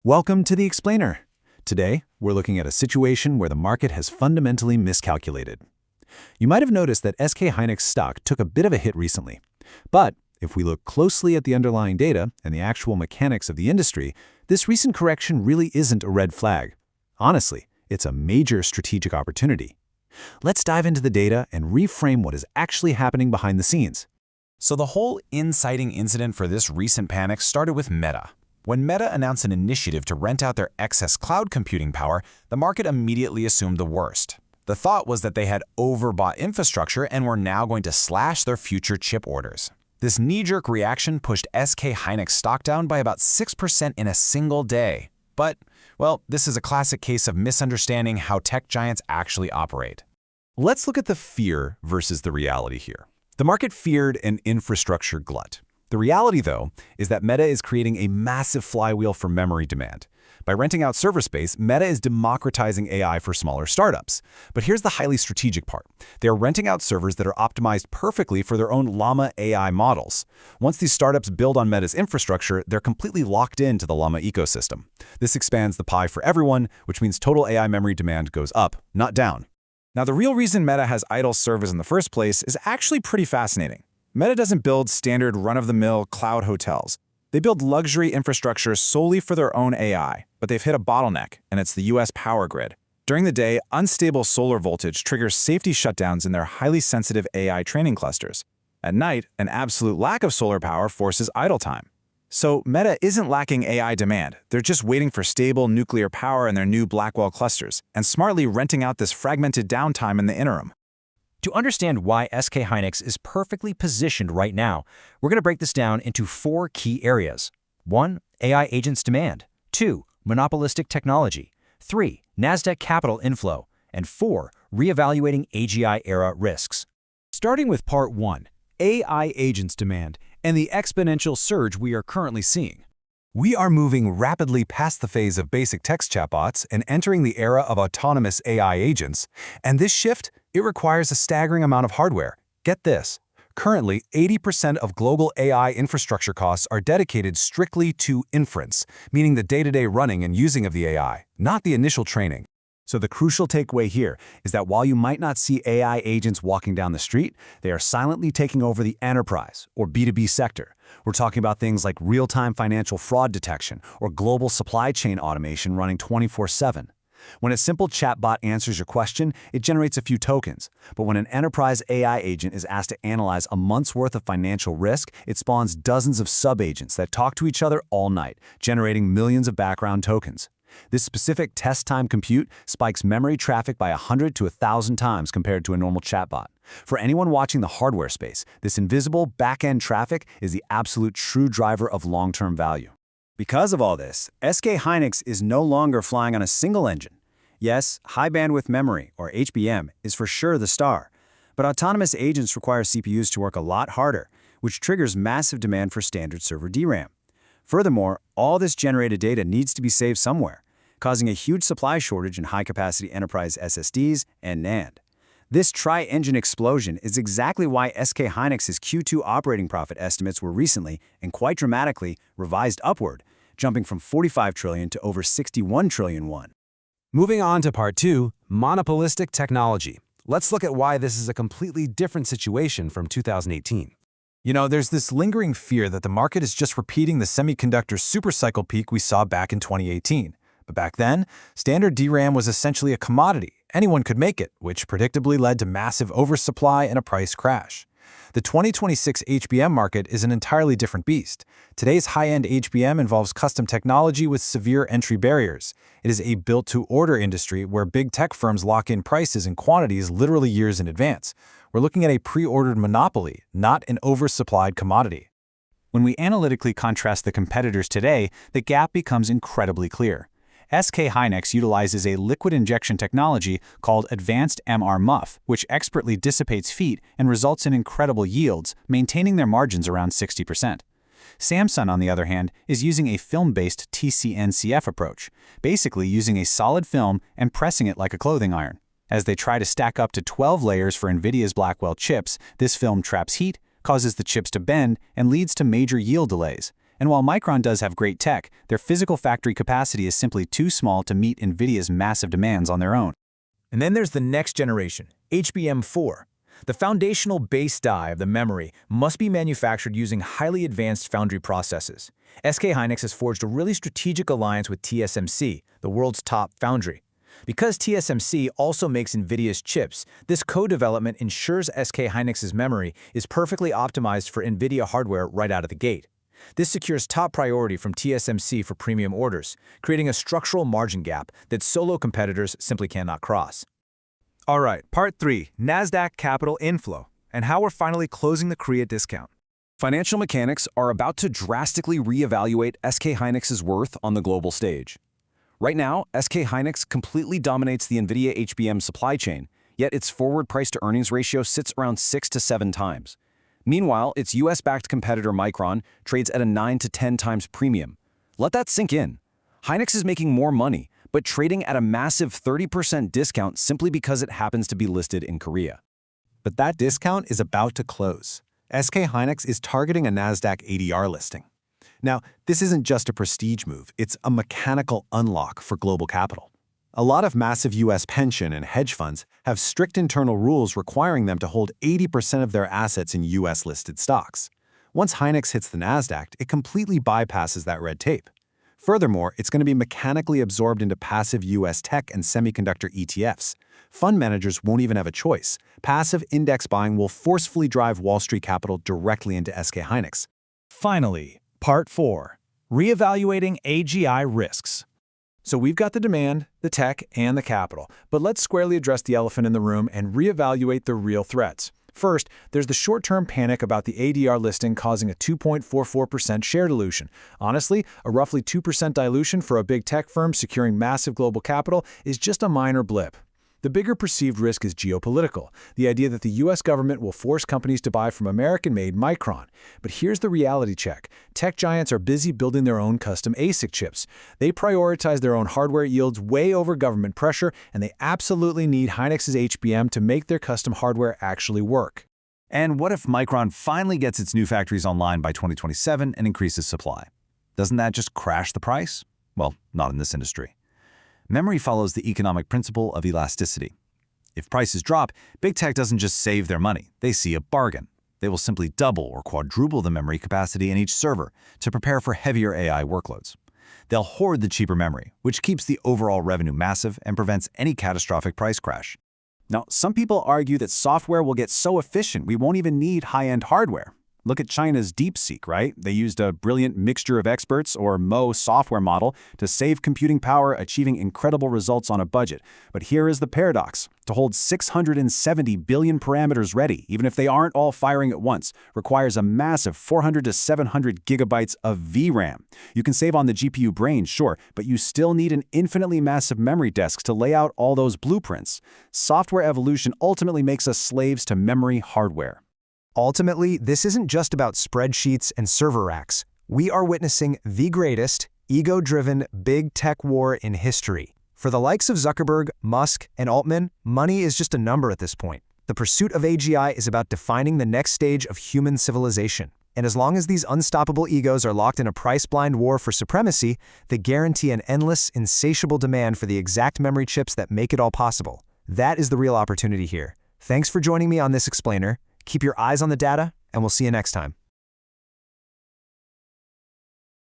Welcome to the Explainer. Today, we're looking at a situation where the market has fundamentally miscalculated. You might have noticed that SK Hynix stock took a bit of a hit recently. But if we look closely at the underlying data and the actual mechanics of the industry, this recent correction really isn't a red flag. Honestly, it's a major strategic opportunity. Let's dive into the data and reframe what is actually happening behind the scenes. So the whole inciting incident for this recent panic started with Meta. When Meta announced an initiative to rent out their excess cloud computing power, the market immediately assumed the worst. The thought was that they had overbought infrastructure and were now going to slash their future chip orders. This knee-jerk reaction pushed SK Hynix stock down by about 6% in a single day. But, well, this is a classic case of misunderstanding how tech giants actually operate. Let's look at the fear versus the reality here. The market feared an infrastructure glut. The reality, though, is that Meta is creating a massive flywheel for memory demand. By renting out server space, Meta is democratizing AI for smaller startups. But here's the highly strategic part. They are renting out servers that are optimized perfectly for their own Llama AI models. Once these startups build on Meta's infrastructure, they're completely locked into the Llama ecosystem. This expands the pie for everyone, which means total AI memory demand goes up, not down. Now, the real reason Meta has idle servers in the first place is actually pretty fascinating. Meta doesn't build standard run-of-the-mill cloud hotels. They build luxury infrastructure solely for their own AI, but they've hit a bottleneck, and it's the US power grid. During the day, unstable solar voltage triggers safety shutdowns in their highly sensitive AI training clusters. At night, an absolute lack of solar power forces idle time. So Meta isn't lacking AI demand. They're just waiting for stable nuclear power in their new Blackwell clusters and smartly renting out this fragmented downtime in the interim. To understand why SK Hynix is perfectly positioned right now, we're going to break this down into 4 key areas. 1. AI agents demand. 2. Monopolistic technology. 3. NASDAQ capital inflow. And 4. Reevaluating AGI-era risks. Starting with part 1, AI agents demand, and the exponential surge we are currently seeing. We are moving rapidly past the phase of basic text chatbots and entering the era of autonomous AI agents, and this shift, it requires a staggering amount of hardware. Get this. Currently, 80% of global AI infrastructure costs are dedicated strictly to inference, meaning the day-to-day running and using of the AI, not the initial training. So the crucial takeaway here is that while you might not see AI agents walking down the street, they are silently taking over the enterprise or B2B sector. We're talking about things like real-time financial fraud detection or global supply chain automation running 24/7. When a simple chatbot answers your question, it generates a few tokens. But when an enterprise AI agent is asked to analyze a month's worth of financial risk, it spawns dozens of sub-agents that talk to each other all night, generating millions of background tokens. This specific test time compute spikes memory traffic by 100 to 1,000 times compared to a normal chatbot. For anyone watching the hardware space, this invisible back-end traffic is the absolute true driver of long-term value. Because of all this, SK Hynix is no longer flying on a single engine. Yes, high bandwidth memory, or HBM, is for sure the star, but autonomous agents require CPUs to work a lot harder, which triggers massive demand for standard server DRAM. Furthermore, all this generated data needs to be saved somewhere, causing a huge supply shortage in high-capacity enterprise SSDs and NAND. This tri-engine explosion is exactly why SK Hynix's Q2 operating profit estimates were recently, and quite dramatically, revised upward, jumping from 45 trillion to over 61 trillion won. Moving on to part 2, monopolistic technology. Let's look at why this is a completely different situation from 2018. You know, there's this lingering fear that the market is just repeating the semiconductor supercycle peak we saw back in 2018. But back then, standard DRAM was essentially a commodity. Anyone could make it, which predictably led to massive oversupply and a price crash. The 2026 HBM market is an entirely different beast. Today's high-end HBM involves custom technology with severe entry barriers. It is a built-to-order industry where big tech firms lock in prices and quantities literally years in advance. We're looking at a pre-ordered monopoly, not an oversupplied commodity. When we analytically contrast the competitors today, the gap becomes incredibly clear. SK Hynix utilizes a liquid injection technology called Advanced MR-MUF, which expertly dissipates heat and results in incredible yields, maintaining their margins around 60%. Samsung, on the other hand, is using a film-based TCNCF approach, basically using a solid film and pressing it like a clothing iron. As they try to stack up to 12 layers for NVIDIA's Blackwell chips, this film traps heat, causes the chips to bend, and leads to major yield delays. And while Micron does have great tech, their physical factory capacity is simply too small to meet NVIDIA's massive demands on their own. And then there's the next generation, HBM4. The foundational base die of the memory must be manufactured using highly advanced foundry processes. SK Hynix has forged a really strategic alliance with TSMC, the world's top foundry. Because TSMC also makes NVIDIA's chips, this co-development ensures SK Hynix's memory is perfectly optimized for NVIDIA hardware right out of the gate. This secures top priority from TSMC for premium orders, creating a structural margin gap that solo competitors simply cannot cross. All right, Part 3, NASDAQ Capital Inflow, and how we're finally closing the Korea discount. Financial mechanics are about to drastically reevaluate SK Hynix's worth on the global stage. Right now, SK Hynix completely dominates the NVIDIA HBM supply chain, yet its forward price-to-earnings ratio sits around 6 to 7 times. Meanwhile, its US-backed competitor Micron trades at a 9 to 10 times premium. Let that sink in. Hynix is making more money, but trading at a massive 30% discount simply because it happens to be listed in Korea. But that discount is about to close. SK Hynix is targeting a NASDAQ ADR listing. Now, this isn't just a prestige move, it's a mechanical unlock for global capital. A lot of massive US pension and hedge funds have strict internal rules requiring them to hold 80% of their assets in US-listed stocks. Once Hynix hits the NASDAQ, it completely bypasses that red tape. Furthermore, it's going to be mechanically absorbed into passive US tech and semiconductor ETFs. Fund managers won't even have a choice. Passive index buying will forcefully drive Wall Street capital directly into SK Hynix. Finally, Part 4, Reevaluating AGI Risks. So we've got the demand, the tech, and the capital, but let's squarely address the elephant in the room and reevaluate the real threats. First, there's the short-term panic about the ADR listing causing a 2.44% share dilution. Honestly, a roughly 2% dilution for a big tech firm securing massive global capital is just a minor blip. The bigger perceived risk is geopolitical, the idea that the US government will force companies to buy from American-made Micron. But here's the reality check. Tech giants are busy building their own custom ASIC chips. They prioritize their own hardware yields way over government pressure, and they absolutely need Hynix's HBM to make their custom hardware actually work. And what if Micron finally gets its new factories online by 2027 and increases supply? Doesn't that just crash the price? Well, not in this industry. Memory follows the economic principle of elasticity. If prices drop, big tech doesn't just save their money, they see a bargain. They will simply double or quadruple the memory capacity in each server to prepare for heavier AI workloads. They'll hoard the cheaper memory, which keeps the overall revenue massive and prevents any catastrophic price crash. Now, some people argue that software will get so efficient we won't even need high-end hardware. Look at China's DeepSeek, right? They used a brilliant mixture of experts, or MO software model, to save computing power, achieving incredible results on a budget. But here is the paradox. To hold 670 billion parameters ready, even if they aren't all firing at once, requires a massive 400 to 700 gigabytes of VRAM. You can save on the GPU brain, sure, but you still need an infinitely massive memory disk to lay out all those blueprints. Software evolution ultimately makes us slaves to memory hardware. Ultimately, this isn't just about spreadsheets and server racks. We are witnessing the greatest, ego-driven big tech war in history. For the likes of Zuckerberg, Musk, and Altman, money is just a number at this point. The pursuit of AGI is about defining the next stage of human civilization. And as long as these unstoppable egos are locked in a price-blind war for supremacy, they guarantee an endless, insatiable demand for the exact memory chips that make it all possible. That is the real opportunity here. Thanks for joining me on this explainer. Keep your eyes on the data, and we'll see you next time.